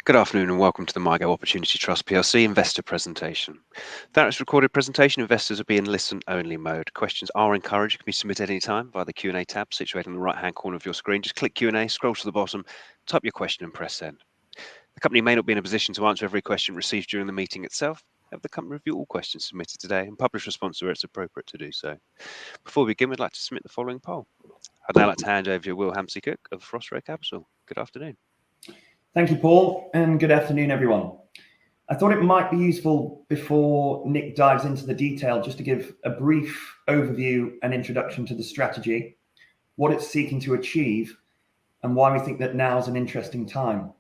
Good afternoon and welcome to the MIGO Opportunity Trust PLC investor presentation. That is recorded presentation. Investors will be in listen-only mode. Questions are encouraged. Can be submitted any time via the Q&A tab situated in the right-hand corner of your screen. Just click Q&A, scroll to the bottom, type your question and press send. The company may not be in a position to answer every question received during the meeting itself. However, the company review all questions submitted today and publish responses where it's appropriate to do so. Before we begin, we'd like to submit the following poll. I'd now like to hand over to Will Hampsey-Cook of Frostray Capital. Good afternoon. Thank you, Paul, and good afternoon, everyone. I thought it might be useful before Nick dives into the detail just to give a brief overview and introduction to the strategy, what it's seeking to achieve, and why we think that now is an interesting time.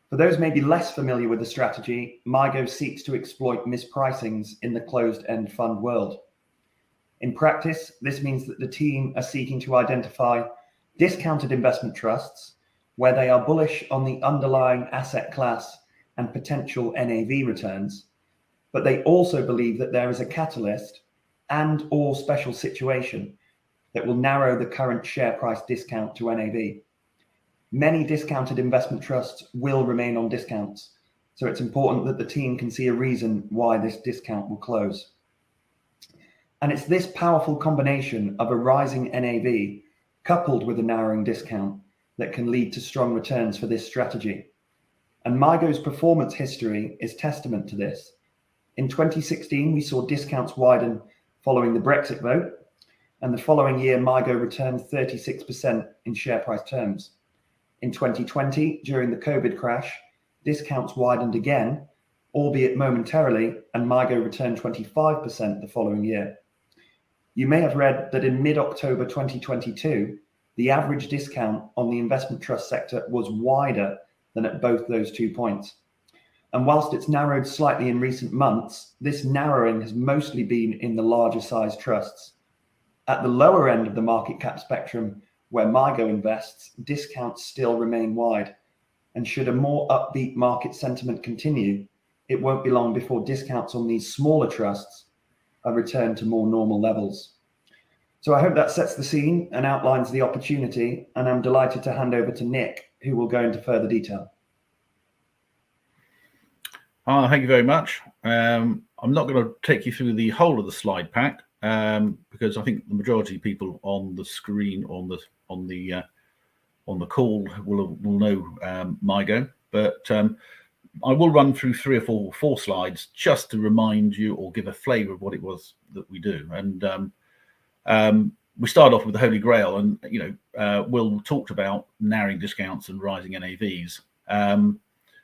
For those maybe less familiar with the strategy, MIGO seeks to exploit mispricings in the closed-end fund world. In practice, this means that the team are seeking to identify discounted investment trusts where they are bullish on the underlying asset class and potential NAV returns, but they also believe that there is a catalyst and or special situation that will narrow the current share price discount to NAV. Many discounted investment trusts will remain on discounts, so it's important that the team can see a reason why this discount will close. And it's this powerful combination of a rising NAV coupled with a narrowing discount that can lead to strong returns for this strategy. And MIGO's performance history is testament to this. In 2016, we saw discounts widen following the Brexit vote, and the following year, MIGO returned 36% in share price terms. In 2020, during the COVID crash, discounts widened again, albeit momentarily, and MIGO returned 25% the following year. You may have read that in mid-October 2022, the average discount on the investment trust sector was wider than at both those 2 points. And whilst it's narrowed slightly in recent months, this narrowing has mostly been in the larger size trusts. At the lower end of the market cap spectrum, where MIGO invests, discounts still remain wide. And should a more upbeat market sentiment continue, it won't be long before discounts on these smaller trusts are returned to more normal levels. So I hope that sets the scene and outlines the opportunity, and I'm delighted to hand over to Nick, who will go into further detail. Thank you very much. I'm not going to take you through the whole of the slide pack because I think the majority of people on the screen on the call will know MIGO, but I will run through three or four slides just to remind you or give a flavour of what it was that we do. And we start off with the Holy Grail, and Will talked about narrowing discounts and rising NAVs.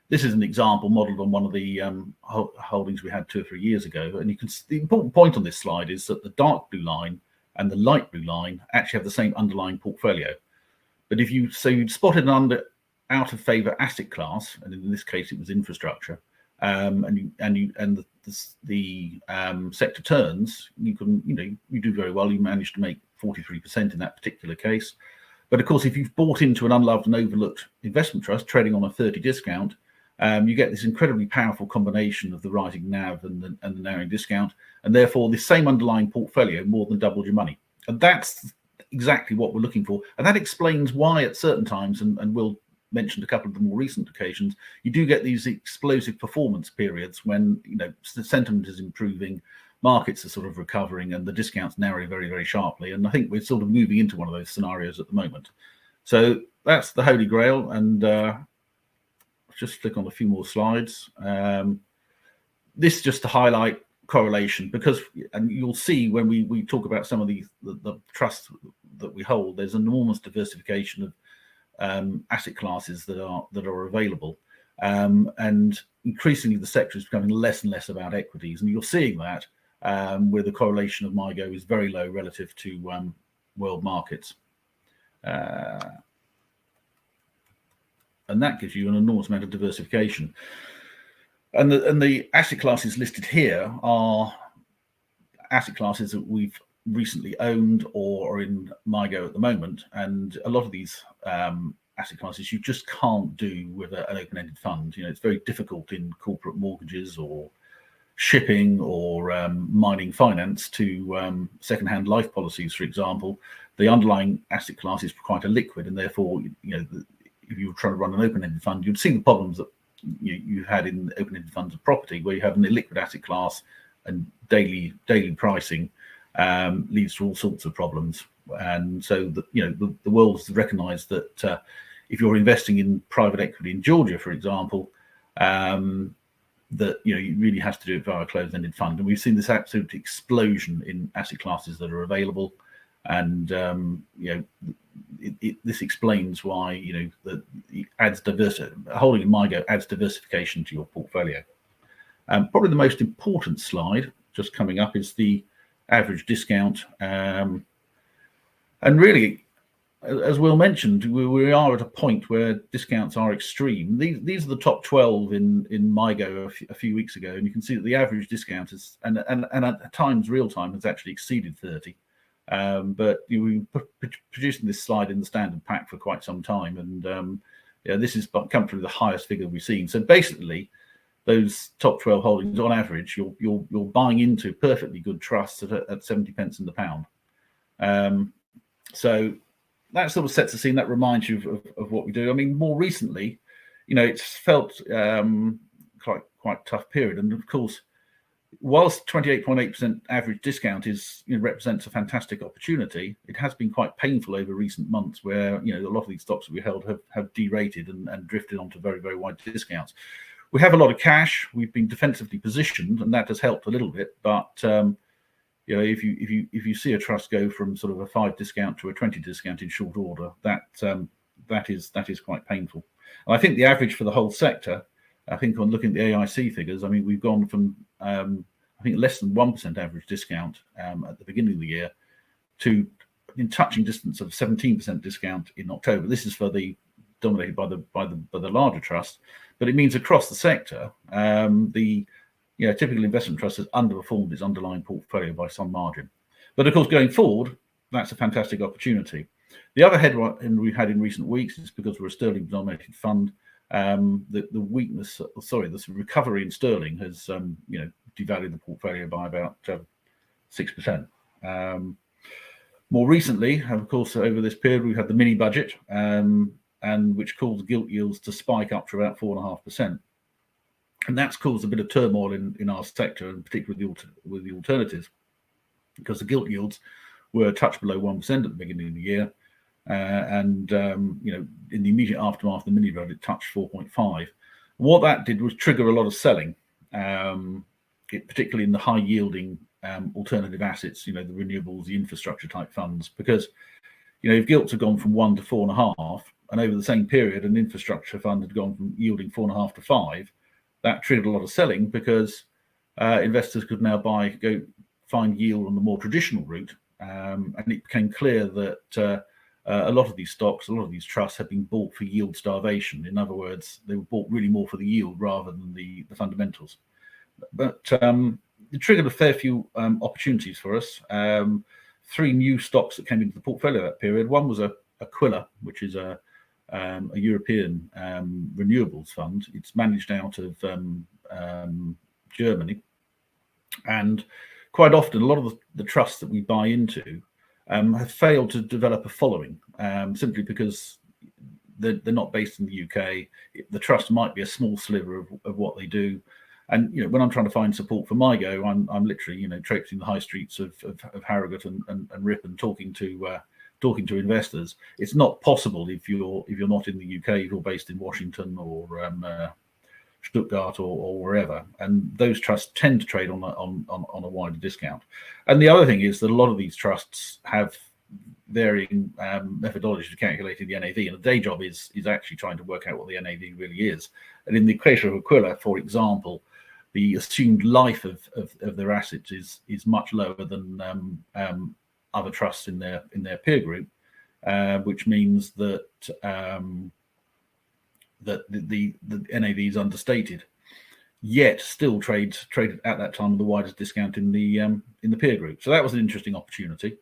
This is an example modelled on one of the holdings we had 2 or 3 years ago, and you can see the important point on this slide is that the dark blue line and the light blue line actually have the same underlying portfolio. But if you'd spotted an out of favour asset class, and in this case it was infrastructure, and the sector turns, you do very well. You manage to make 43% in that particular case. But of course, if you've bought into an unloved and overlooked investment trust trading on a 30 discount, you get this incredibly powerful combination of the rising NAV and the narrowing discount, and therefore the same underlying portfolio more than doubled your money. And that's exactly what we're looking for. And that explains why at certain times, and Will mentioned a couple of the more recent occasions, you do get these explosive performance periods when the sentiment is improving, markets are sort of recovering, and the discounts narrow very, very sharply. And I think we're sort of moving into one of those scenarios at the moment. So that's the Holy Grail, and just click on a few more slides. This just to highlight correlation, because, and you'll see when we talk about some of the trusts that we hold, there's enormous diversification of asset classes that are available, and increasingly the sector is becoming less and less about equities, and you're seeing that where the correlation of MIGO is very low relative to world markets, and that gives you an enormous amount of diversification. And the asset classes listed here are asset classes that we've recently owned or are in MIGO at the moment, and a lot of these asset classes you just can't do with an open-ended fund. It's very difficult in corporate mortgages or shipping or mining finance to second-hand life policies, for example. The underlying asset class is quite illiquid, and therefore, if you were trying to run an open-ended fund, you'd see the problems that you've had in open-ended funds of property, where you have an illiquid asset class and daily pricing leads to all sorts of problems. And so the world has recognised that if you're investing in private equity in Georgia, for example, that you really have to do it via a closed-ended fund. And we've seen this absolute explosion in asset classes that are available, and this explains why that it adds holding in MIGO adds diversification to your portfolio. Probably the most important slide just coming up is the average discount, and really, as Will mentioned, we are at a point where discounts are extreme. These are the top 12 in MIGO a few weeks ago, and you can see that the average discount is, and at times real time, has actually exceeded 30. But we've been producing this slide in the standard pack for quite some time, and this is comfortably the highest figure we've seen. So basically, those top 12 holdings, on average, you're buying into perfectly good trusts at 70 pence in the pound. So that sort of sets the scene. That reminds you of what we do. I mean, more recently, it's felt quite tough period, and of course, whilst 28.8% average discount represents a fantastic opportunity, it has been quite painful over recent months, where a lot of these stocks that we held have derated and drifted onto very, very wide discounts. We have a lot of cash. We've been defensively positioned, and that has helped a little bit. But if you see a trust go from sort of a 5 discount to a 20 discount in short order, that is quite painful. And I think the average for the whole sector, I think on looking at the AIC figures, I mean, we've gone from I think less than 1% average discount at the beginning of the year to in touching distance of 17% discount in October. This is for the dominated by the larger trust, but it means across the sector, the typical investment trust has underperformed its underlying portfolio by some margin. But of course, going forward, that's a fantastic opportunity. The other headwind we've had in recent weeks is because we're a sterling-denominated fund. The recovery in sterling has devalued the portfolio by about 6%. More recently, of course, over this period, we've had the mini budget, and which caused gilt yields to spike up to about 4.5%. And that's caused a bit of turmoil in our sector, and particularly with the alternatives, because the gilt yields were a touch below 1% at the beginning of the year. In the immediate aftermath, the mini budget touched 4.5. What that did was trigger a lot of selling, particularly in the high-yielding alternative assets, the renewables, the infrastructure type funds, because if gilts have gone from 1 to 4.5, and over the same period, an infrastructure fund had gone from yielding 4.5 to 5, that triggered a lot of selling, because investors could now go find yield on the more traditional route, and it became clear that a lot of these stocks, a lot of these trusts have been bought for yield starvation. In other words, they were bought really more for the yield rather than the fundamentals. But it triggered a fair few opportunities for us. 3 new stocks that came into the portfolio that period. One was Aquila, which is a European renewables fund. It's managed out of Germany, and quite often a lot of the trusts that we buy into have failed to develop a following, simply because they're not based in the UK. The trust might be a small sliver of what they do. And when I'm trying to find support for MIGO, I'm literally traipsing the high streets of Harrogate and Ripon, talking to investors. It's not possible if you're not in the UK, if you're based in Washington or Stuttgart or wherever. And those trusts tend to trade on a wider discount. And the other thing is that a lot of these trusts have varying methodologies for calculating the NAV, and the day job is actually trying to work out what the NAV really is. And in the case of Aquila, for example, the assumed life of their assets is much lower than other trusts in their peer group, which means that that the NAV is understated, yet still traded at that time with the widest discount in the peer group. So that was an interesting opportunity.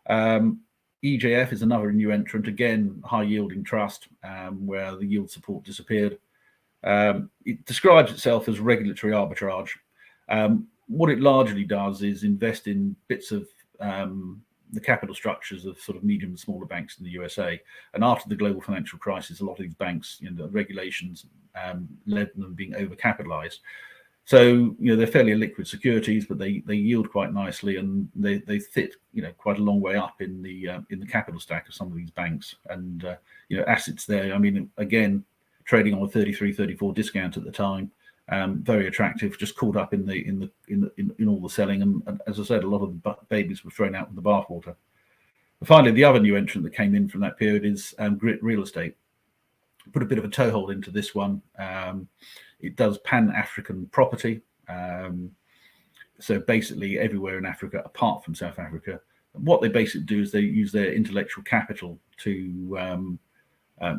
EJF is another new entrant, again high yielding trust, where the yield support disappeared. It describes itself as regulatory arbitrage. What it largely does is invest in bits of capital structures of sort of medium and smaller banks in the USA. And after the global financial crisis, a lot of these banks, the regulations led them being overcapitalized. So they're fairly liquid securities, but they yield quite nicely, and they sit quite a long way up in the capital stack of some of these banks. And assets there, I mean, again, trading on a 33-34 discount at the time. Very attractive, just caught up in all the selling, and as I said, a lot of the babies were thrown out with the bathwater. Finally, the other new entrant that came in from that period is Grit Real Estate. Put a bit of a toehold into this one. It does Pan-African property, so basically everywhere in Africa apart from South Africa. What they basically do is they use their intellectual capital to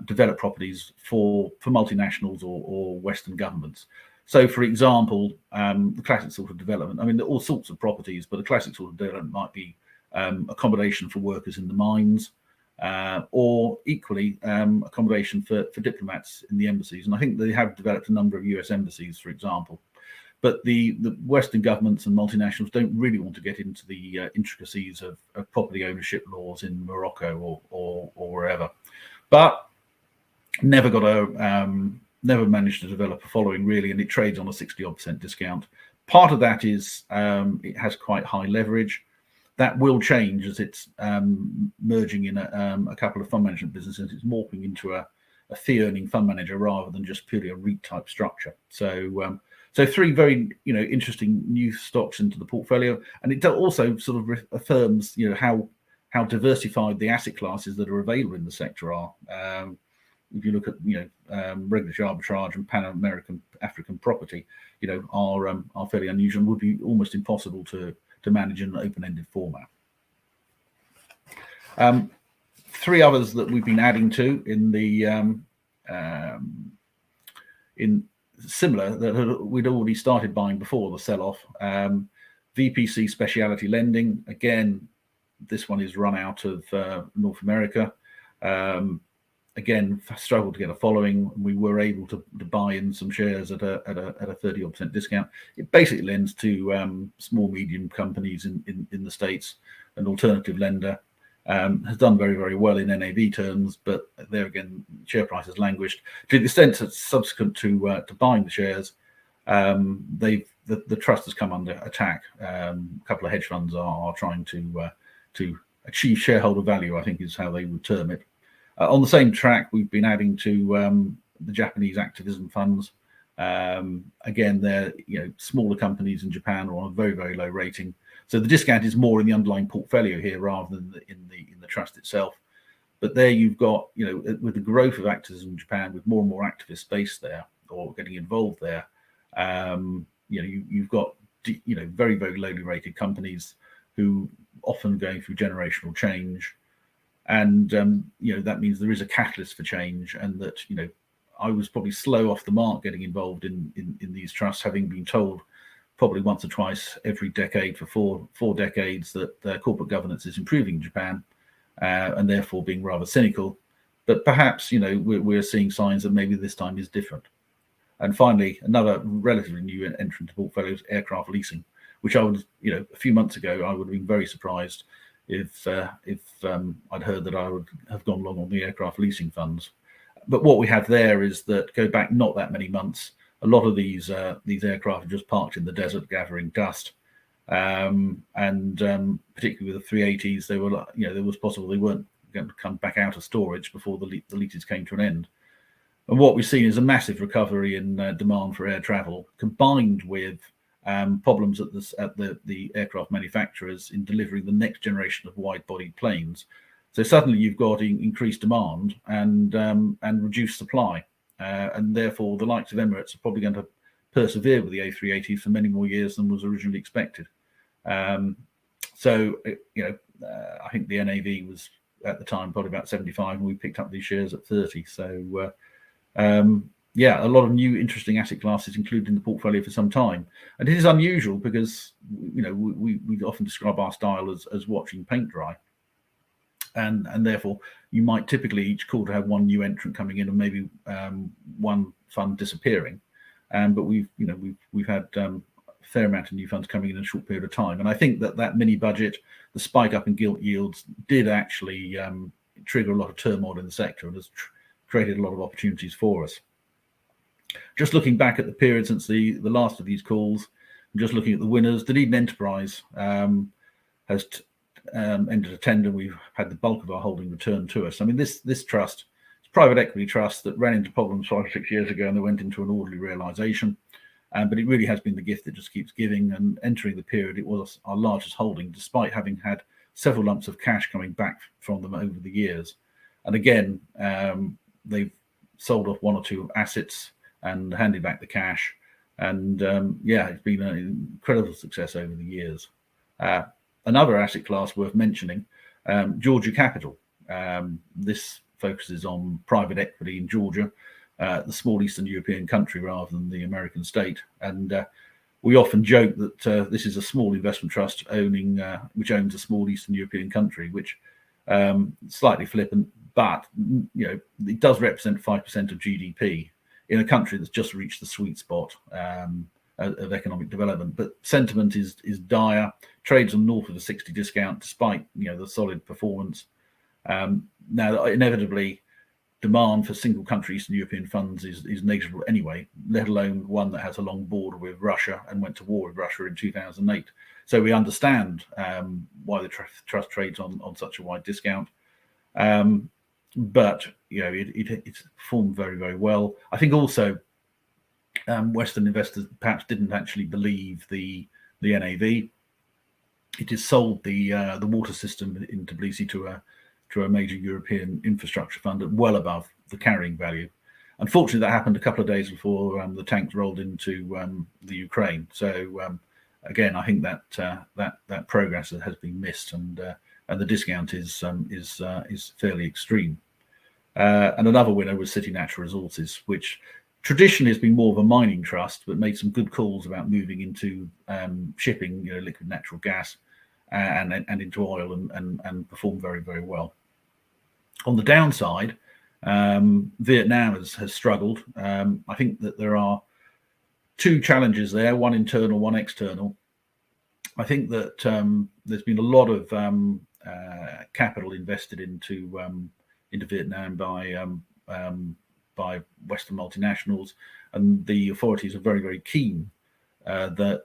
develop properties for multinationals or Western governments. So, for example, the classic sort of development, I mean, there are all sorts of properties, but the classic sort of development might be accommodation for workers in the mines, or equally accommodation for diplomats in the embassies. And I think they have developed a number of US embassies, for example. But the Western governments and multinationals don't really want to get into the intricacies of property ownership laws in Morocco or wherever. But never managed to develop a following really, and it trades on a 60-odd% discount. Part of that is it has quite high leverage. That will change as it's merging in a couple of fund management businesses. It's morphing into a fee-earning fund manager rather than just purely a REIT type structure. So three very interesting new stocks into the portfolio, and it also sort of affirms how diversified the asset classes that are available in the sector are. If you look at regulatory arbitrage and Pan-American African property, are fairly unusual and would be almost impossible to manage in an open-ended format. Three others that we've been adding to in similar that we'd already started buying before the sell-off. VPC Specialty Lending, again, this one is run out of North America. Again, struggled to get a following. We were able to buy in some shares at a 30-odd% discount. It basically lends to small, medium companies in the States. An alternative lender, has done very, very well in NAV terms, but there again, share price has languished to the extent that subsequent to buying the shares, the trust has come under attack. A couple of hedge funds are trying to achieve shareholder value, I think is how they would term it. On the same track, we've been adding to the Japanese activism funds. Again, they're smaller companies in Japan are on a very, very low rating. So the discount is more in the underlying portfolio here rather than in the trust itself. But there you've got, with the growth of activism in Japan, with more and more activists based there or getting involved there, you've got very, very lowly rated companies who often going through generational change. And that means there is a catalyst for change, and that I was probably slow off the mark getting involved in these trusts, having been told probably once or twice every decade for four decades that corporate governance is improving in Japan, and therefore being rather cynical. But perhaps we're seeing signs that maybe this time is different. And finally, another relatively new entrant to portfolios, aircraft leasing, which I would a few months ago I would have been very surprised if I'd heard that I would have gone long on the aircraft leasing funds. But what we have there is that go back not that many months, a lot of these aircraft are just parked in the desert gathering dust, and particularly with the 380s, they were there was possible they weren't going to come back out of storage before the leases came to an end. And what we've seen is a massive recovery in demand for air travel, combined with problems at the aircraft manufacturers in delivering the next generation of wide-bodied planes. So suddenly you've got increased demand and reduced supply, and therefore the likes of Emirates are probably going to persevere with the A380 for many more years than was originally expected. I think the NAV was at the time probably about 75, and we picked up these shares at 30. So a lot of new interesting asset classes included in the portfolio for some time. And it is unusual because we often describe our style as watching paint dry. And therefore you might typically each quarter have one new entrant coming in and maybe one fund disappearing. But we've had fair amount of new funds coming in a short period of time. And I think that mini budget, the spike up in gilt yields, did actually trigger a lot of turmoil in the sector and has created a lot of opportunities for us. Just looking back at the period since the last of these calls, and just looking at the winners, Dunedin Enterprise has entered a tender. We've had the bulk of our holding returned to us. I mean, this trust, it's a private equity trust that ran into problems 5 or 6 years ago, and they went into an orderly realisation. But it really has been the gift that just keeps giving. And entering the period, it was our largest holding, despite having had several lumps of cash coming back from them over the years. And again, they've sold off 1 or 2 assets and handed back the cash. And yeah, it's been an incredible success over the years. Another asset class worth mentioning, Georgia Capital. This focuses on private equity in Georgia, the small Eastern European country rather than the American state. And we often joke that this is a small investment trust which owns a small Eastern European country, which slightly flippant, but it does represent 5% of GDP in a country that's just reached the sweet spot of economic development. But sentiment is dire. Trades on north of a 60 discount, despite the solid performance. Now, inevitably, demand for single country Eastern European funds is negligible anyway, let alone one that has a long border with Russia and went to war with Russia in 2008. So we understand why the trust trades on such a wide discount. But it's performed very, very well. I think also Western investors perhaps didn't actually believe the NAV. It has sold the water system in Tbilisi to a major European infrastructure fund at well above the carrying value. Unfortunately, that happened a couple of days before the tanks rolled into the Ukraine. So again, I think that progress has been missed, and the discount is fairly extreme. And another winner was City Natural Resources, which traditionally has been more of a mining trust, but made some good calls about moving into shipping, liquid natural gas, and into oil, and performed very, very well. On the downside, Vietnam has struggled. I think that there are 2 challenges there, one internal, one external. I think that there's been a lot of capital invested into Vietnam by Western multinationals, and the authorities are very, very keen that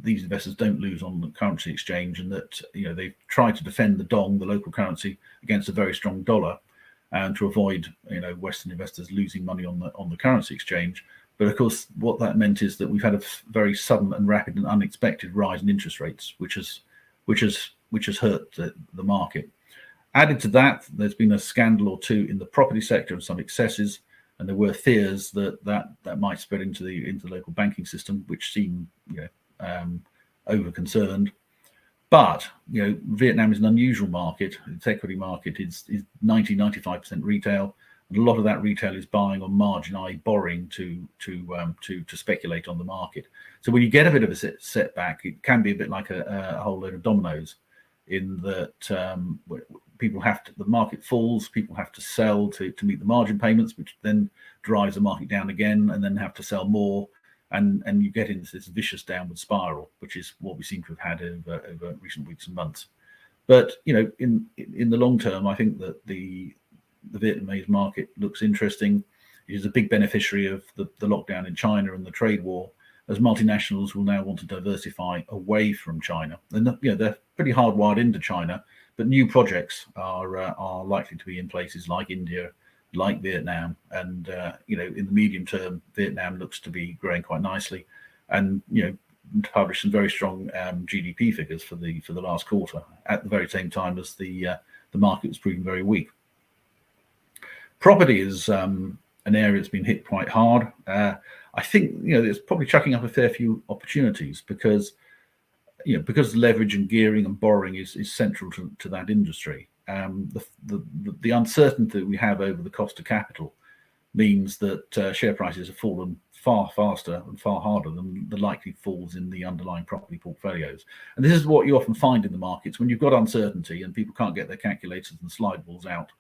these investors don't lose on the currency exchange, and that they try to defend the dong, the local currency, against a very strong dollar, and to avoid Western investors losing money on the currency exchange. But of course, what that meant is that we've had a very sudden and rapid and unexpected rise in interest rates, which has hurt the market. Added to that, there's been a scandal or 2 in the property sector and some excesses, and there were fears that might spread into the local banking system, which seem over concerned. But Vietnam is an unusual market. Its equity market is 95% retail, and a lot of that retail is buying on margin, i.e. borrowing to speculate on the market. So when you get a bit of a setback, it can be a bit like a whole load of dominoes, in that the market falls, people have to sell to meet the margin payments, which then drives the market down again, and then have to sell more, and you get into this vicious downward spiral, which is what we seem to have had over recent weeks and months. But in the long term, I think that the Vietnamese market looks interesting. It is a big beneficiary of the lockdown in China and the trade war, as multinationals will now want to diversify away from China. And they're pretty hardwired into China, but new projects are likely to be in places like India, like Vietnam, and in the medium term, Vietnam looks to be growing quite nicely, and published some very strong GDP figures for the last quarter, at the very same time as the market was proving very weak. Property is an area that's been hit quite hard. I think it's probably chucking up a fair few opportunities, because leverage and gearing and borrowing is central to that industry. The uncertainty we have over the cost of capital means that share prices have fallen far faster and far harder than the likely falls in the underlying property portfolios. And this is what you often find in the markets when you've got uncertainty and people can't get their calculators and slide rules out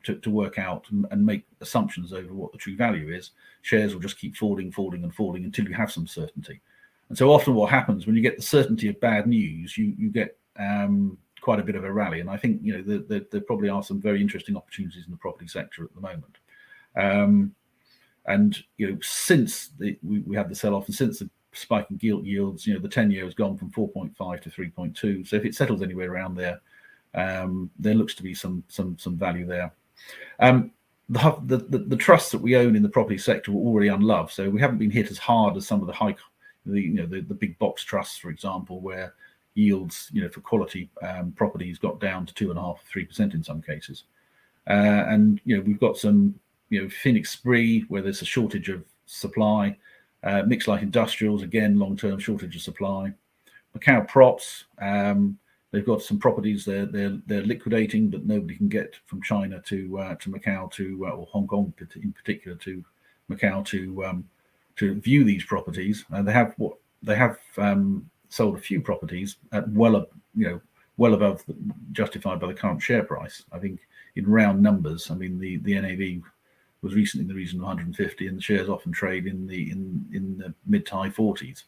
to work out and make assumptions over what the true value is. Shares will just keep falling until you have some certainty. And so often what happens when you get the certainty of bad news, you get quite a bit of a rally. And I think there probably are some very interesting opportunities in the property sector at the moment. And since we had the sell-off, and since the spike in gilt yields, the 10-year has gone from 4.5 to 3.2. So if it settles anywhere around there, there looks to be some value there. The trusts that we own in the property sector were already unloved, so we haven't been hit as hard as some of the big box trusts, for example, where yields for quality properties got down to 2.5-3% in some cases. And we've got some Phoenix Spree, where there's a shortage of supply. Mixed light industrials, again, long-term shortage of supply. Macau props, they've got some properties they're liquidating, but nobody can get from China to Macau or Hong Kong in particular to Macau to view these properties. They have sold a few properties at well above justified by the current share price. I think in round numbers, I mean the NAV was recently in the region of 150, and the shares often trade in the mid to high 40s.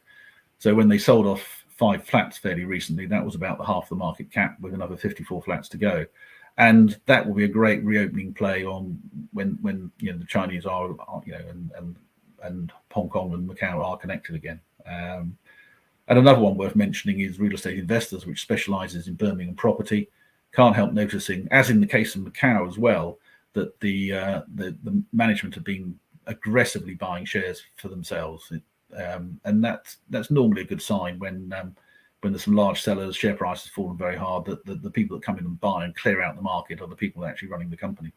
So when they sold off 5 flats fairly recently, that was about the half the market cap, with another 54 flats to go. And that will be a great reopening play on when the Chinese are and Hong Kong and Macau are connected again. And another one worth mentioning is Real Estate Investors, which specialises in Birmingham property. Can't help noticing, as in the case of Macau as well, that the management have been aggressively buying shares for themselves, and that's normally a good sign when there's some large sellers, share price has fallen very hard. That the people that come in and buy and clear out the market are the people that are actually running the company.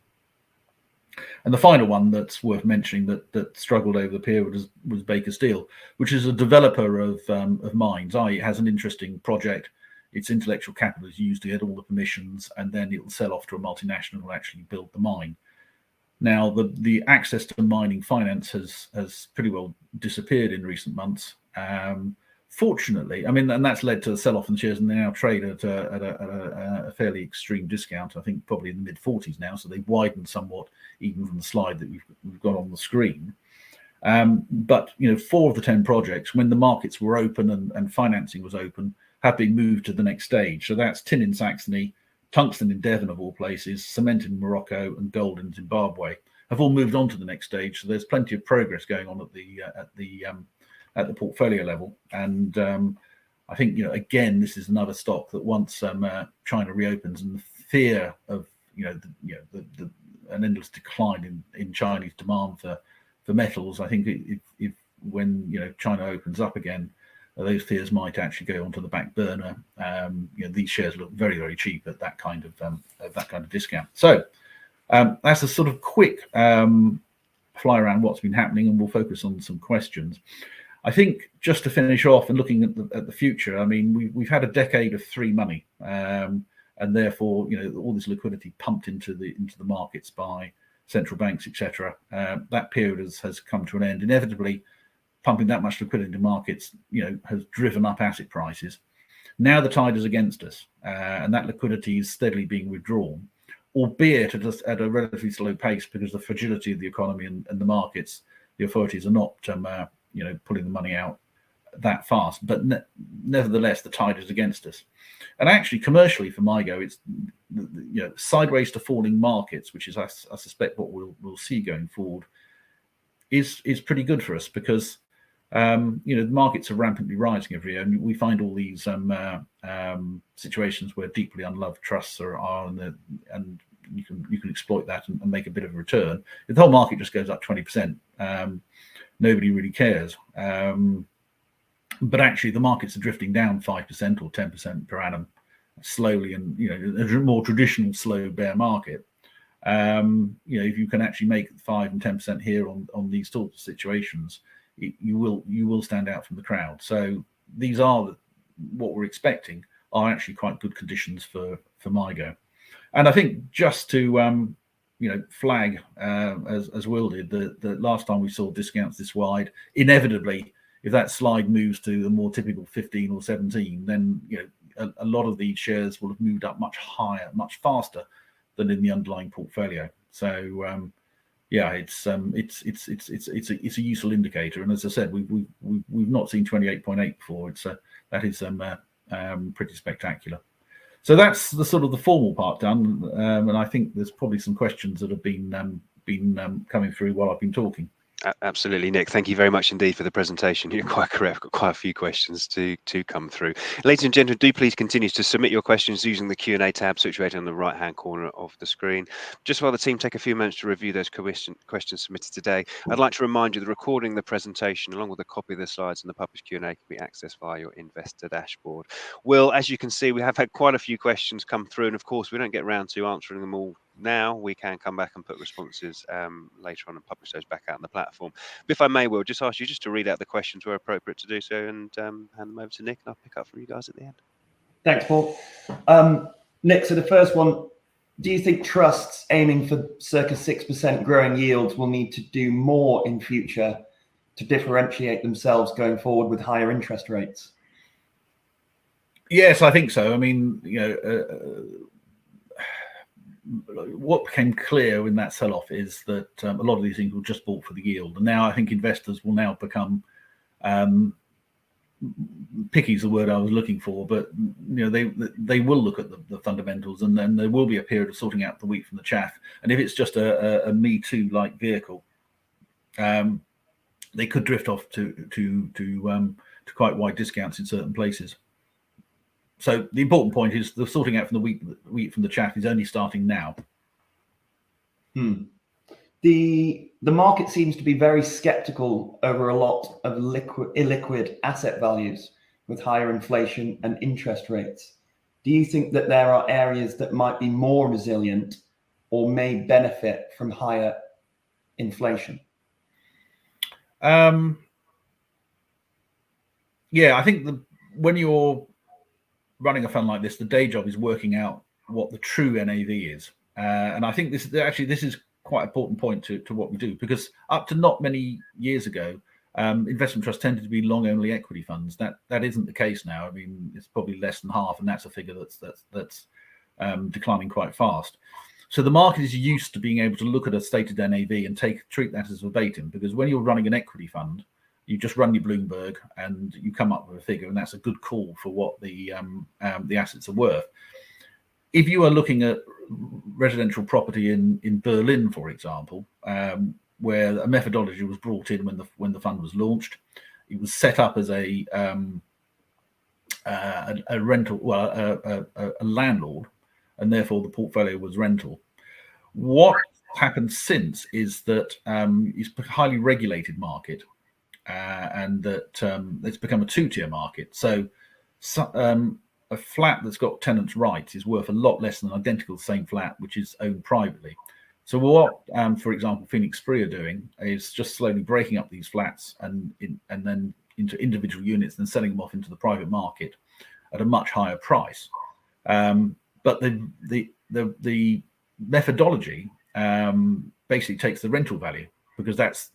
And the final one that's worth mentioning that struggled over the period was Baker Steel, which is a developer of mines. It has an interesting project. Its intellectual capital is used to get all the permissions, and then it will sell off to a multinational who will actually build the mine. Now, the access to mining finance has pretty well disappeared in recent months. Fortunately, I mean, and that's led to a sell-off in the shares, and they now trade at a fairly extreme discount. I think probably in the mid 40s now, so they've widened somewhat, even from the slide that we've got on the screen. But 4 of the 10 projects, when the markets were open and financing was open, have been moved to the next stage. So that's tin in Saxony, tungsten in Devon of all places, cement in Morocco, and gold in Zimbabwe have all moved on to the next stage. So there's plenty of progress going on at the portfolio level. And I think again, this is another stock that once China reopens and the fear of an endless decline in Chinese demand for metals, I think if when China opens up again, those fears might actually go onto the back burner. These shares look very, very cheap at that kind of discount. So that's a sort of quick fly around what's been happening, and we'll focus on some questions. I think just to finish off and looking at the future, I mean, we've had a decade of free money, and therefore all this liquidity pumped into the markets by central banks, etc. That period has come to an end. Inevitably, pumping that much liquidity into markets, has driven up asset prices. Now the tide is against us, and that liquidity is steadily being withdrawn, albeit at a relatively slow pace, because the fragility of the economy and the markets, the authorities are not, pulling the money out that fast. But nevertheless, the tide is against us. And actually, commercially for MIGO, it's sideways to falling markets, which is I suspect what we'll see going forward, is pretty good for us, because the markets are rampantly rising every year, and we find all these situations where deeply unloved trusts are and you can exploit that and make a bit of a return. If the whole market just goes up 20%, nobody really cares. But actually, the markets are drifting down 5% or 10% per annum, slowly, and a more traditional slow bear market. If you can actually make 5 and 10% here on these sorts of situations, you will stand out from the crowd. So these are what we're expecting are actually quite good conditions for MIGO. And I think just to flag, as Will did, the last time we saw discounts this wide, inevitably, if that slide moves to the more typical 15 or 17, then a lot of these shares will have moved up much higher, much faster than in the underlying portfolio. So yeah, it's a useful indicator. And as I said, we've not seen 28.8 before. That is pretty spectacular. So that's the sort of the formal part done, and I think there's probably some questions that have been coming through while I've been talking. Absolutely, Nick. Thank you very much indeed for the presentation. You're quite correct. I've got quite a few questions to come through. Ladies and gentlemen, do please continue to submit your questions using the Q&A tab situated on the right-hand corner of the screen. Just while the team take a few moments to review those questions submitted today, I'd like to remind you the recording of the presentation, along with a copy of the slides and the published Q&A, can be accessed via your investor dashboard. Will, as you can see, we have had quite a few questions come through, and of course, we don't get around to answering them all now. We can come back and put responses later on and publish those back out on the platform. But if I may, Will, just ask you just to read out the questions where appropriate to do so, and hand them over to Nick, and I'll pick up from you guys at the end. Thanks, Paul. Nick, so the first one, do you think trusts aiming for circa 6% growing yields will need to do more in future to differentiate themselves going forward with higher interest rates? Yes, I think so. I mean, what became clear in that sell-off is that a lot of these things were just bought for the yield, and now I think investors will now become picky is the word I was looking for, but they will look at the fundamentals, and then there will be a period of sorting out the wheat from the chaff. And if it's just a Me Too like vehicle, they could drift off to quite wide discounts in certain places. So the important point is the sorting out from the wheat from the chaff is only starting now. The market seems to be very skeptical over a lot of illiquid asset values with higher inflation and interest rates. Do you think that there are areas that might be more resilient or may benefit from higher inflation? Yeah, I think when you're running a fund like this, the day job is working out what the true NAV is, and I think this is quite an important point to what we do, because up to not many years ago, investment trusts tended to be long only equity funds. That isn't the case now. I mean, it's probably less than half, and that's a figure that's declining quite fast. So the market is used to being able to look at a stated NAV and treat that as verbatim, because when you're running an equity fund, you just run your Bloomberg and you come up with a figure, and that's a good call for what the assets are worth. If you are looking at residential property in Berlin, for example, where a methodology was brought in when the fund was launched, it was set up as a landlord, and therefore the portfolio was rental. What happened since is that it's a highly regulated market, and that it's become a two-tier market. So a flat that's got tenants' rights is worth a lot less than an identical same flat which is owned privately. So what, for example, Phoenix Spree are doing is just slowly breaking up these flats and then into individual units and selling them off into the private market at a much higher price. But the methodology basically takes the rental value, because that's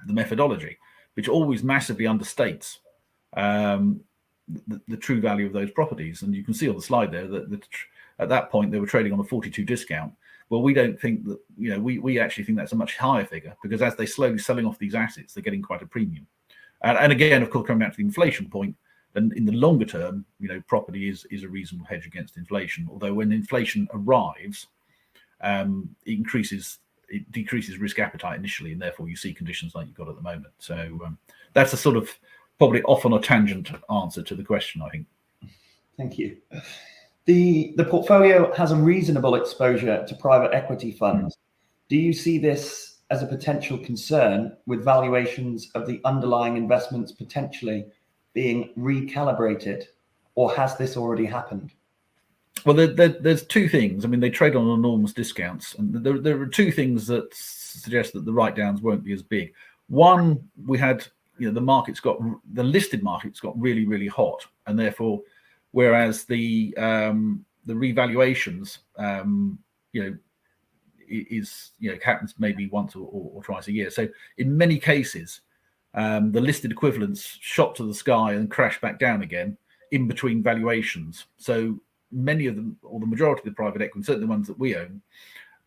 the methodology, which always massively understates the true value of those properties. And you can see on the slide there that at that point they were trading on a 42 discount. Well, we don't think that, we actually think that's a much higher figure, because as they're slowly selling off these assets, they're getting quite a premium. And again, of course, coming back to the inflation point, then in the longer term, property is a reasonable hedge against inflation. Although when inflation arrives, it decreases risk appetite initially, and therefore you see conditions like you've got at the moment. So that's a sort of probably off on a tangent answer to the question, I think. Thank you. The portfolio has a reasonable exposure to private equity funds. Do you see this as a potential concern, with valuations of the underlying investments potentially being recalibrated, or has this already happened? Well, there's two things. I mean, they trade on enormous discounts, and there are two things that suggest that the write-downs won't be as big. One, we had, the listed markets got really, really hot, and therefore, whereas the revaluations, happens maybe once or twice a year. So in many cases, the listed equivalents shot to the sky and crashed back down again in between valuations. So many of them, or the majority of the private equity, certainly the ones that we own,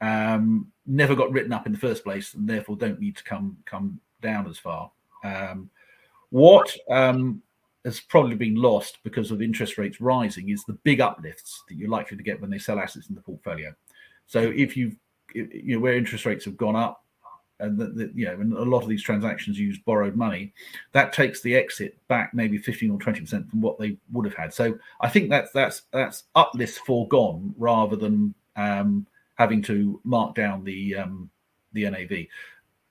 never got written up in the first place, and therefore don't need to come down as far. What has probably been lost because of interest rates rising is the big uplifts that you're likely to get when they sell assets in the portfolio. So if where interest rates have gone up, and and a lot of these transactions use borrowed money, that takes the exit back maybe 15 or 20% from what they would have had. So I think that's uplift foregone rather than having to mark down the NAV.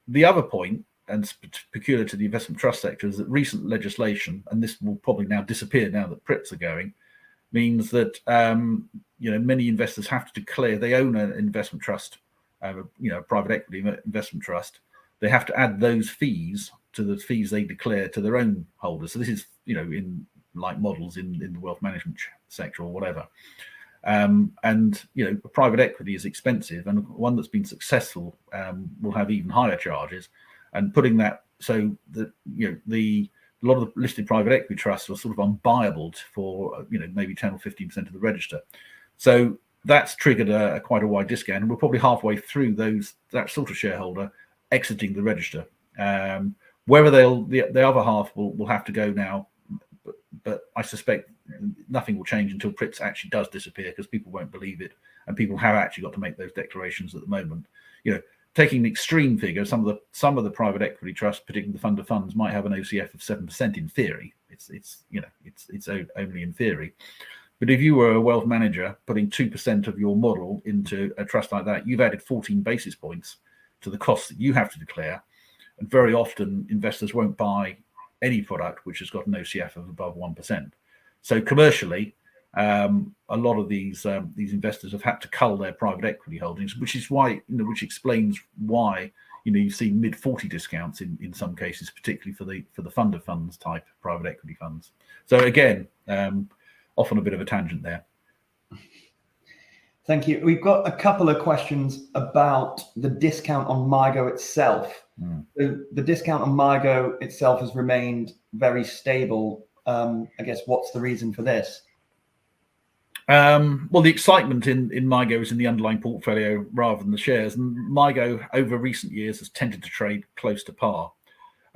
The other point, and peculiar to the investment trust sector, is that recent legislation, and this will probably now disappear now that PRIPs are going, means that many investors have to declare they own an investment trust, private equity investment trust. They have to add those fees to the fees they declare to their own holders. So this is in like models in the wealth management sector or whatever. Private equity is expensive, and one that's been successful will have even higher charges. And putting that so that a lot of the listed private equity trusts are sort of unbuyable for maybe 10 or 15% of the register. So that's triggered quite a wide discount, and we're probably halfway through that sort of shareholder exiting the register. Whether the other half will have to go now, but I suspect nothing will change until PRIPs actually does disappear, because people won't believe it, and people have actually got to make those declarations at the moment. Taking an extreme figure, some of the private equity trusts, particularly the fund of funds, might have an OCF of 7% in theory. It's only in theory. But if you were a wealth manager putting 2% of your model into a trust like that, you've added 14 basis points to the costs that you have to declare. And very often investors won't buy any product which has got an OCF of above 1%. So commercially, a lot of these investors have had to cull their private equity holdings, which is why, which explains why you see mid 40 discounts in some cases, particularly for the fund of funds type private equity funds. So again, often a bit of a tangent there. Thank you. We've got a couple of questions about the discount on MIGO itself. So the discount on MIGO itself has remained very stable. I guess what's the reason for this? Well, the excitement in MIGO is in the underlying portfolio rather than the shares. And MIGO over recent years has tended to trade close to par.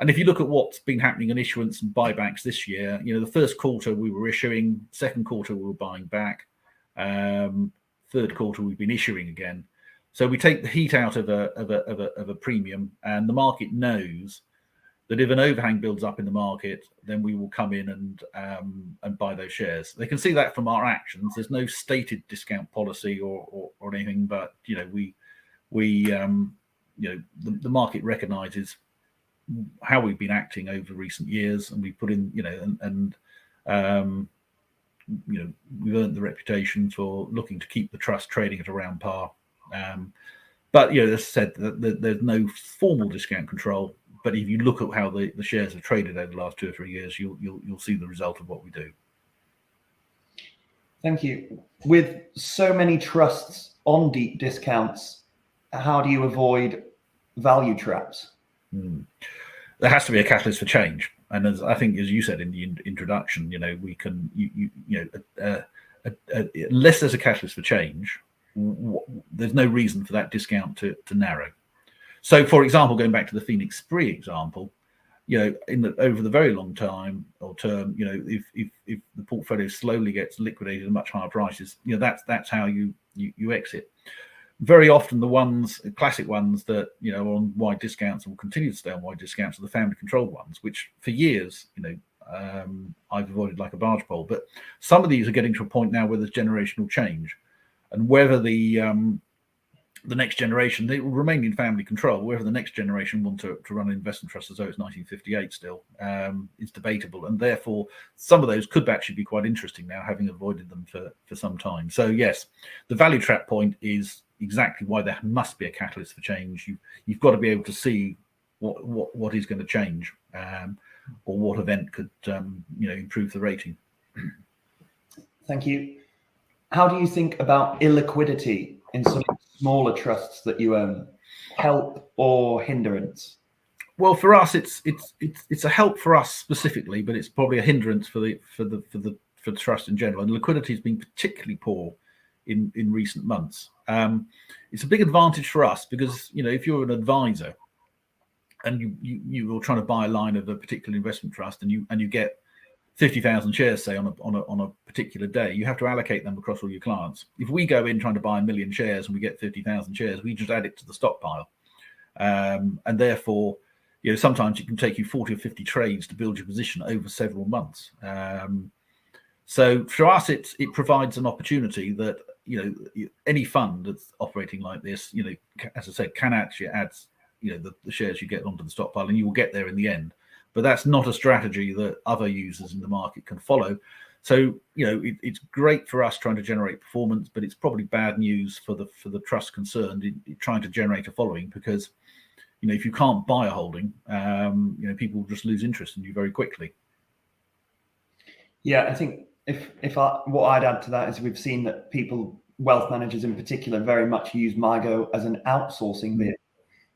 And if you look at what's been happening in issuance and buybacks this year, the first quarter we were issuing, second quarter we were buying back, third quarter we've been issuing again. So we take the heat out of a premium, and the market knows that if an overhang builds up in the market, then we will come in and buy those shares. They can see that from our actions. There's no stated discount policy or anything, but the market recognises how we've been acting over recent years, and we put in we've earned the reputation for looking to keep the trust trading at around par. But as I said, there's no formal discount control. But if you look at how the shares have traded over the last 2 or 3 years, you'll see the result of what we do. Thank you. With so many trusts on deep discounts, how do you avoid value traps? There has to be a catalyst for change, and as you said in the introduction, we can unless there's a catalyst for change, there's no reason for that discount to narrow. So, for example, going back to the Phoenix Spree example, over the very long term, if the portfolio slowly gets liquidated at much higher prices, that's how you exit. Very often, the classic ones that are on wide discounts and will continue to stay on wide discounts are the family controlled ones, which for years, I've avoided like a barge pole. But some of these are getting to a point now where there's generational change, and whether the next generation, they will remain in family control. Whether the next generation want to run an investment trust as though it's 1958 still is debatable, and therefore some of those could actually be quite interesting now, having avoided them for some time. So yes, the value trap point is exactly why there must be a catalyst for change. You've got to be able to see what is going to change, or what event could improve the rating. Thank you. How do you think about illiquidity in some smaller trusts that you own? Help or hindrance? Well, for us, it's a help for us specifically, but it's probably a hindrance for the trust in general. And liquidity has been particularly poor in recent months. It's a big advantage for us because, you know, if you're an advisor and you're trying to buy a line of a particular investment trust and you get 50,000 shares, say, on a particular day, you have to allocate them across all your clients. If we go in trying to buy 1 million shares and we get 50,000 shares, we just add it to the stockpile. And therefore, you know, sometimes it can take you 40 or 50 trades to build your position over several months. So for us, it provides an opportunity that, you know, any fund that's operating like this, you know, as I said, can actually add, you know, the shares you get onto the stockpile, and you will get there in the end. But that's not a strategy that other users in the market can follow. So, you know, it's great for us trying to generate performance, but it's probably bad news for the trust concerned in trying to generate a following, because, you know, if you can't buy a holding, you know, people will just lose interest in you very quickly. Yeah, I think what I'd add to that is we've seen that people, wealth managers in particular, very much use MIGO as an outsourcing vehicle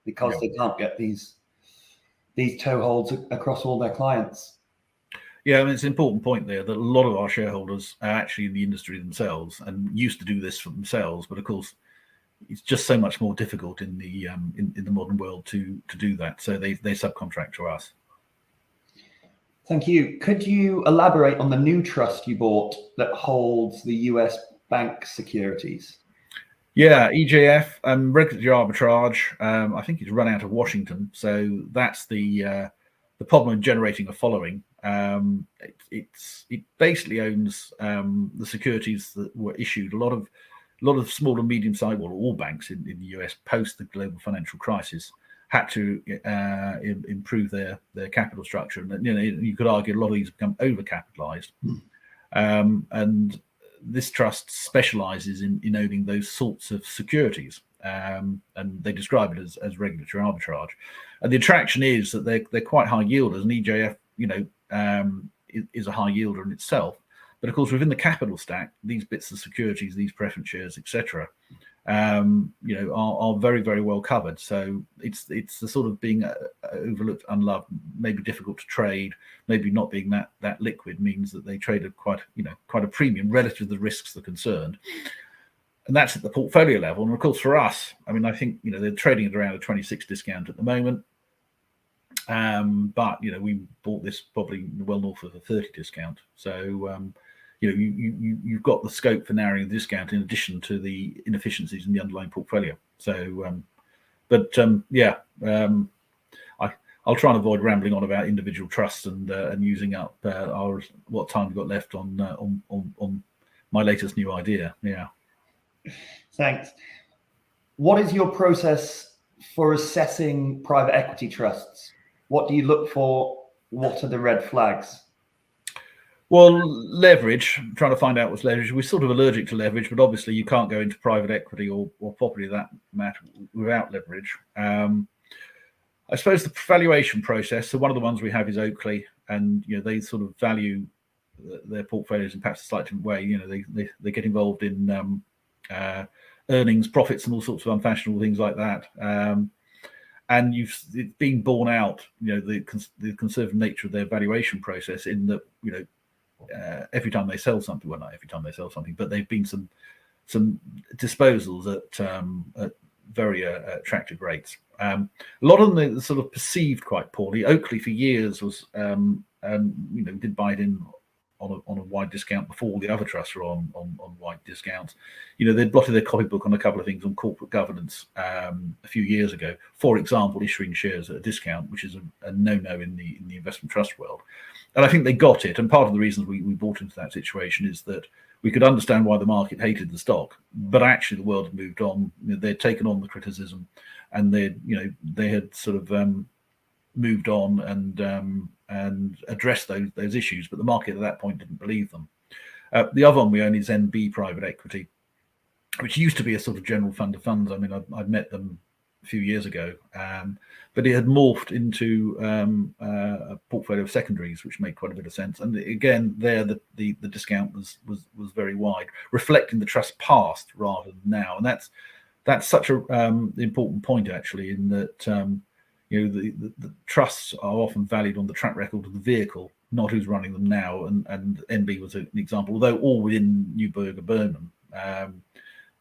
because they can't get these toeholds across all their clients. Yeah, I mean, it's an important point there that a lot of our shareholders are actually in the industry themselves and used to do this for themselves, but of course, it's just so much more difficult in the modern world to do that. So they subcontract to us. Thank you. Could you elaborate on the new trust you bought that holds the US bank securities? Yeah, EJF, regulatory arbitrage. I think it's run out of Washington, so that's the problem in generating a following. It basically owns the securities that were issued. A lot of small and medium-sized, well, all banks in the US post the global financial crisis had to improve their capital structure, and you know, you could argue a lot of these become overcapitalized. And this trust specializes in owning those sorts of securities, and they describe it as regulatory arbitrage. And the attraction is that they're quite high yielders, and EJF, you know, is a high yielder in itself. But of course, within the capital stack, these bits of securities, these preference shares, etc., you know, are very, very well covered. So it's the sort of being overlooked, unloved, maybe difficult to trade, maybe not being that liquid means that they trade at quite a premium relative to the risks they're concerned. And that's at the portfolio level. And of course, for us, I mean, I think, you know, they're trading at around a 26 discount at the moment. But, you know, we bought this probably well north of a 30 discount. So, you know, you've got the scope for narrowing the discount in addition to the inefficiencies in the underlying portfolio. So, I'll try and avoid rambling on about individual trusts and using up what time we've got left on my latest new idea. Yeah. Thanks. What is your process for assessing private equity trusts? What do you look for? What are the red flags? Well, leverage, trying to find out what's leverage. We're sort of allergic to leverage, but obviously you can't go into private equity or property that matter without leverage. I suppose the valuation process. So one of the ones we have is Oakley, and you know, they sort of value their portfolios in perhaps a slightly different way. You know, they get involved in earnings, profits, and all sorts of unfashionable things like that. And it's been borne out, you know, the conservative nature of their valuation process in that, you know, every time they sell something, well, not every time they sell something, but they've been some disposals at very attractive rates. A lot of them are sort of perceived quite poorly. Oakley for years was, you know, did buy it in on a wide discount before all the other trusts were on wide discounts. You know, they'd blotted their copybook on a couple of things on corporate governance a few years ago. For example, issuing shares at a discount, which is a no-no in the investment trust world. And I think they got it. And part of the reasons we bought into that situation is that we could understand why the market hated the stock, but actually the world had moved on. You know, they'd taken on the criticism, and they had sort of moved on and addressed those issues, but the market at that point didn't believe them. The other one we own is NB Private Equity, which used to be a sort of general fund of funds. I mean, I'd met them a few years ago, but it had morphed into a portfolio of secondaries, which made quite a bit of sense. And again, there the discount was very wide, reflecting the trust past rather than now. And that's such a important point actually, in that you know, the trusts are often valued on the track record of the vehicle, not who's running them now. And NB was an example, although all within Neuberger Berman,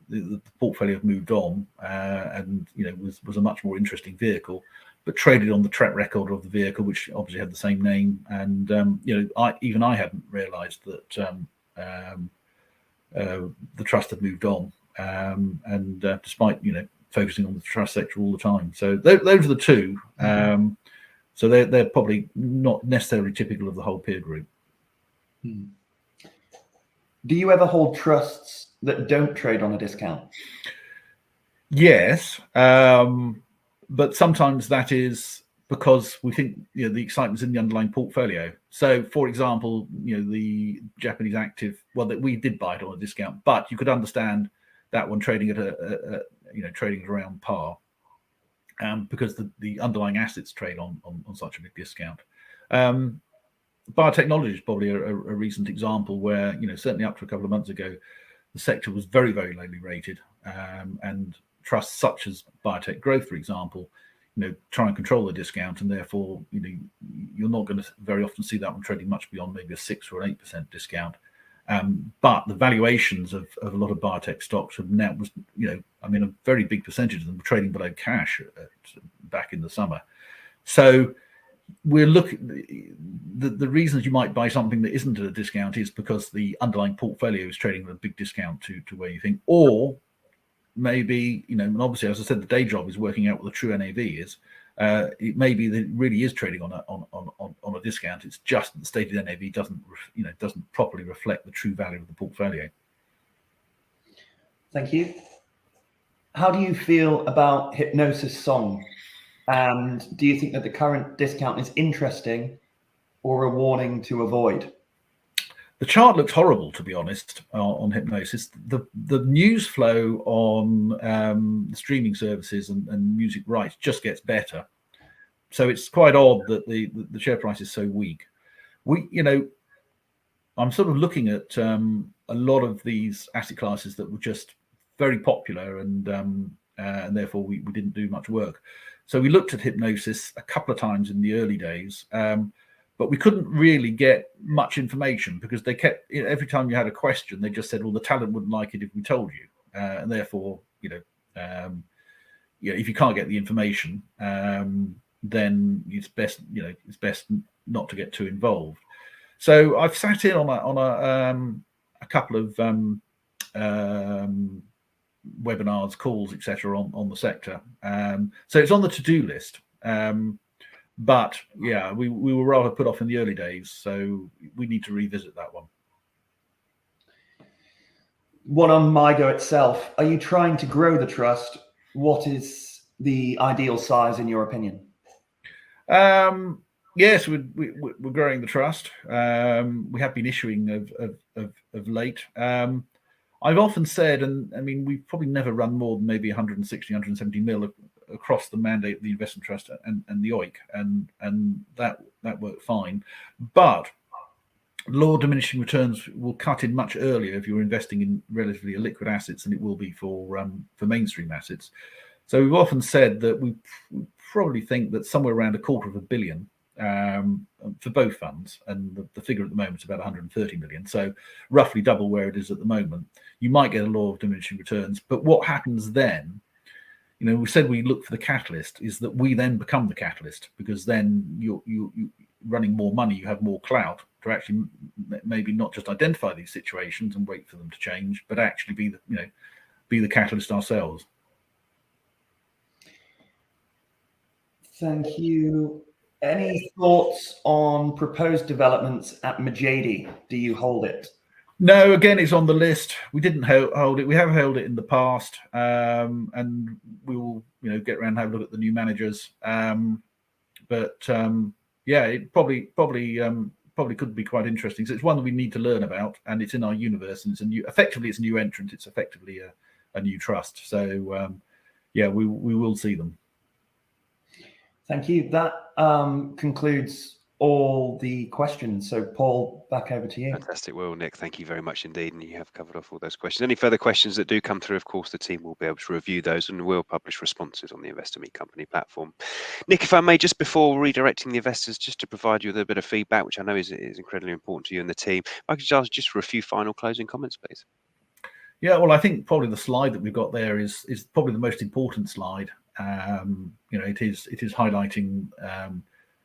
The portfolio have moved on, and was a much more interesting vehicle, but traded on the track record of the vehicle, which obviously had the same name. And I hadn't realised that the trust had moved on, and despite focusing on the trust sector all the time. So those are the two. So they're probably not necessarily typical of the whole peer group. Do you ever hold trusts that don't trade on a discount? Yes, but sometimes that is because we think the excitement's in the underlying portfolio. So, for example, the Japanese active, well, that we did buy it on a discount, but you could understand that one trading at trading at around par, because the underlying assets trade on such a big discount. Biotechnology is probably a recent example where certainly up to a couple of months ago, the sector was very, very lowly rated, and trusts such as Biotech Growth, for example, try and control the discount, and therefore you're not going to very often see that one trading much beyond maybe a 6 or 8% discount. But the valuations of a lot of biotech stocks have now a very big percentage of them were trading below cash back in the summer. So we're looking, the reasons you might buy something that isn't at a discount is because the underlying portfolio is trading at a big discount to where you think, or maybe, and obviously, as I said, the day job is working out what the true NAV is. It may be that it really is trading on a discount. It's just that the stated NAV doesn't properly reflect the true value of the portfolio. Thank you. How do you feel about Hypnosis Song? And do you think that the current discount is interesting or a warning to avoid? The chart looks horrible, to be honest, on Hypnosis. The news flow on streaming services and music rights just gets better. So it's quite odd that the share price is so weak. I'm sort of looking at a lot of these asset classes that were just very popular, and therefore we didn't do much work. So we looked at Hypnosis a couple of times in the early days, but we couldn't really get much information because they kept, every time you had a question, they just said, well, the talent wouldn't like it if we told you. And therefore, if you can't get the information, then it's best not to get too involved. So I've sat in on a couple of webinars, calls, etc. on the sector. So it's on the to-do list. But yeah, we were rather put off in the early days, so we need to revisit that one. One on MIGO itself, are you trying to grow the trust? What is the ideal size in your opinion? Yes, we're growing the trust. We have been issuing of late. I've often said, and I mean, we've probably never run more than maybe 160, 170 mil across the mandate of the investment trust and the OIC, and that worked fine. But law of diminishing returns will cut in much earlier if you're investing in relatively illiquid assets than it will be for mainstream assets. So we've often said that we probably think that somewhere around $250 million for both funds, and the figure at the moment is about 130 million, so roughly double where it is at the moment. You might get a law of diminishing returns, but what happens then, we said we look for the catalyst, is that we then become the catalyst, because then you're running more money, you have more clout to actually maybe not just identify these situations and wait for them to change, but actually be the catalyst ourselves. Thank you. Any thoughts on proposed developments at Majidi? Do you hold it? No, again, it's on the list. We didn't hold it. We have held it in the past, and we will, get around and have a look at the new managers. Yeah, it probably could be quite interesting. So it's one that we need to learn about, and it's in our universe, and effectively it's a new entrant. It's effectively a new trust. So yeah, we will see them. Thank you. That concludes all the questions. So Paul, back over to you. Fantastic. Well, Nick, thank you very much indeed. And you have covered off all those questions. Any further questions that do come through, of course, the team will be able to review those and will publish responses on the Investor Meet Company platform. Nick, if I may, just before redirecting the investors, just to provide you with a bit of feedback, which I know is incredibly important to you and the team, if I could ask just for a few final closing comments, please. Yeah, well, I think probably the slide that we've got there is probably the most important slide. It is highlighting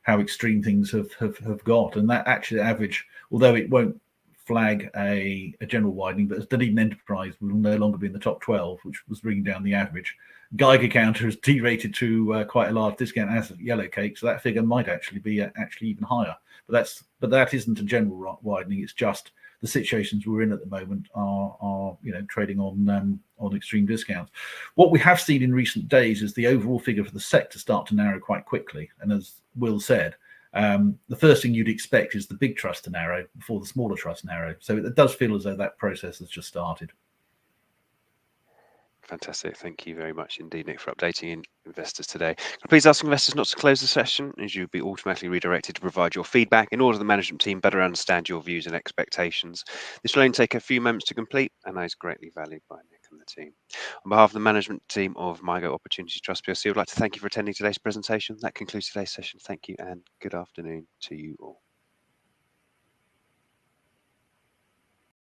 how extreme things have got, and that actually average, although it won't flag a general widening, but as Dunedin Enterprise will no longer be in the top 12, which was bringing down the average. Geiger counter has derated to quite a large discount as yellow cake, so that figure might actually be even higher. But that isn't a general widening. It's just the situations we're in at the moment are trading on extreme discounts. What we have seen in recent days is the overall figure for the sector start to narrow quite quickly, and as Will said, the first thing you'd expect is the big trust to narrow before the smaller trust narrow. So it does feel as though that process has just started. Fantastic. Thank you very much indeed, Nick, for updating investors today. Please ask investors not to close the session, as you'll be automatically redirected to provide your feedback in order the management team better understand your views and expectations. This will only take a few moments to complete and is greatly valued by Nick and the team. On behalf of the management team of MIGO Opportunity Trust PLC, I would like to thank you for attending today's presentation. That concludes today's session. Thank you and good afternoon to you all.